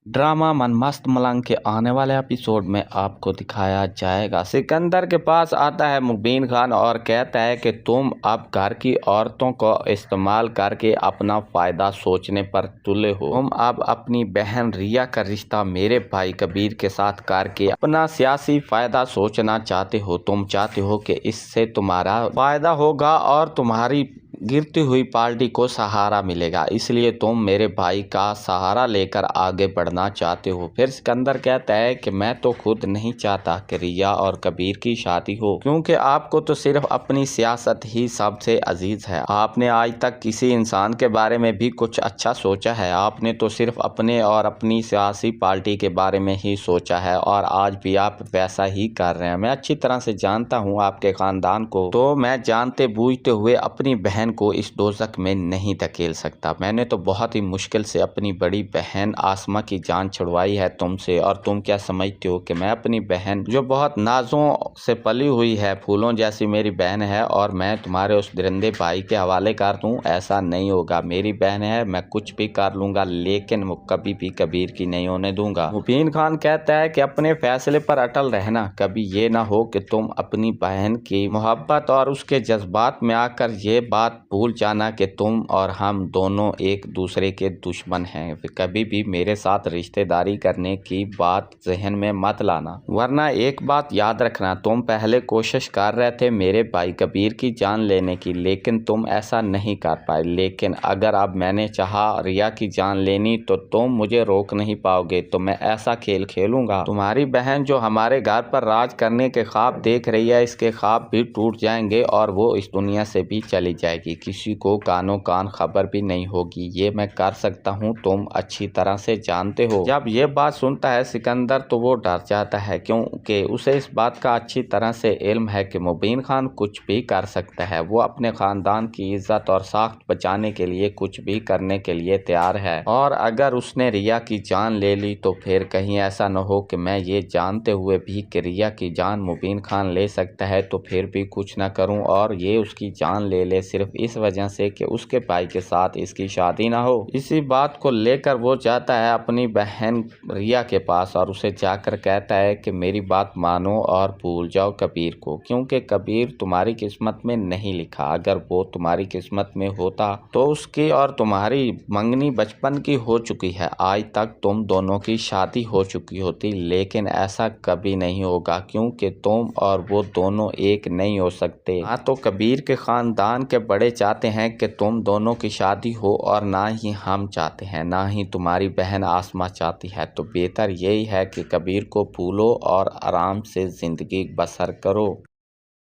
Drama मनमस्त मलंग के आने वाले एपिसोड में आपको दिखाया जाएगा। सिकंदर के पास आता है मुबीन खान और कहता है कि तुम अब घर की औरतों को इस्तेमाल करके अपना फायदा सोचने पर तुले हो। तुम अब अपनी बहन रिया का रिश्ता मेरे भाई कबीर के साथ करके अपना सियासी फायदा सोचना चाहते हो। तुम चाहते हो कि इससे तुम्हारा फायदा होगा और तुम्हारी गिरती हुई पार्टी को सहारा मिलेगा, इसलिए तुम मेरे भाई का सहारा लेकर आगे बढ़ना चाहते हो। फिर सिकंदर कहता है कि मैं तो खुद नहीं चाहता कि रिया और कबीर की शादी हो, क्योंकि आपको तो सिर्फ अपनी सियासत ही सबसे अजीज है। आपने आज तक किसी इंसान के बारे में भी कुछ अच्छा सोचा है? आपने तो सिर्फ अपने और अपनी सियासी पार्टी के बारे में ही सोचा है और आज भी आप वैसा ही कर रहे हैं। मैं अच्छी तरह से जानता हूँ आपके खानदान को, तो मैं जानते बूझते हुए अपनी बहन को इस दोजख में नहीं धकेल सकता। मैंने तो बहुत ही मुश्किल से अपनी बड़ी बहन आसमा की जान छुड़वाई है तुमसे, और तुम क्या समझते हो कि मैं अपनी बहन जो बहुत नाजों से पली हुई है, फूलों जैसी मेरी बहन है, और मैं तुम्हारे उस दरिंदे भाई के हवाले कर दूं? ऐसा नहीं होगा। मेरी बहन है, मैं कुछ भी कर लूंगा, लेकिन वो कभी भी कबीर की नहीं होने दूंगा। मुबीन खान कहता है कि अपने फैसले पर अटल रहना, कभी ये ना हो कि तुम अपनी बहन की मोहब्बत और उसके जज्बात में आकर ये बात भूल जाना कि तुम और हम दोनों एक दूसरे के दुश्मन हैं। कभी भी मेरे साथ रिश्तेदारी करने की बात जहन में मत लाना, वरना एक बात याद रखना, तुम पहले कोशिश कर रहे थे मेरे भाई कबीर की जान लेने की, लेकिन तुम ऐसा नहीं कर पाए। लेकिन अगर अब मैंने चाहा रिया की जान लेनी तो तुम मुझे रोक नहीं पाओगे। तो मैं ऐसा खेल खेलूंगा, तुम्हारी बहन जो हमारे घर पर राज करने के ख्वाब देख रही है, इसके ख्वाब भी टूट जाएंगे और वो इस दुनिया से भी चली जाएगी। किसी को कानो कान खबर भी नहीं होगी। ये मैं कर सकता हूँ, तुम अच्छी तरह से जानते हो। जब ये बात सुनता है सिकंदर तो वो डर जाता है, क्योंकि उसे इस बात का अच्छी तरह से इल्म है कि मुबीन खान कुछ भी कर सकता है। वो अपने खानदान की इज्जत और साख्त बचाने के लिए कुछ भी करने के लिए तैयार है, और अगर उसने रिया की जान ले ली तो फिर कहीं ऐसा न हो कि मैं ये जानते हुए भी कि रिया की जान मुबीन खान ले सकता है तो फिर भी कुछ न करूं और ये उसकी जान ले सिर्फ इस वजह से कि उसके भाई के साथ इसकी शादी ना हो। इसी बात को लेकर वो जाता है अपनी बहन रिया के पास और उसे जाकर कहता है कि मेरी बात मानो और भूल जाओ कबीर को, क्योंकि कबीर तुम्हारी किस्मत में नहीं लिखा। अगर वो तुम्हारी किस्मत में होता तो उसकी और तुम्हारी मंगनी बचपन की हो चुकी है। आज तक तुम दोनों की शादी हो चुकी होती, लेकिन ऐसा कभी नहीं होगा, क्योंकि तुम और वो दोनों एक नहीं हो सकते। हाँ, तो कबीर के खानदान के बड़े चाहते हैं कि तुम दोनों की शादी हो, और ना ही हम चाहते हैं, ना ही तुम्हारी बहन आसमा चाहती है। तो बेहतर यही है कि कबीर को भूलो और आराम से जिंदगी बसर करो।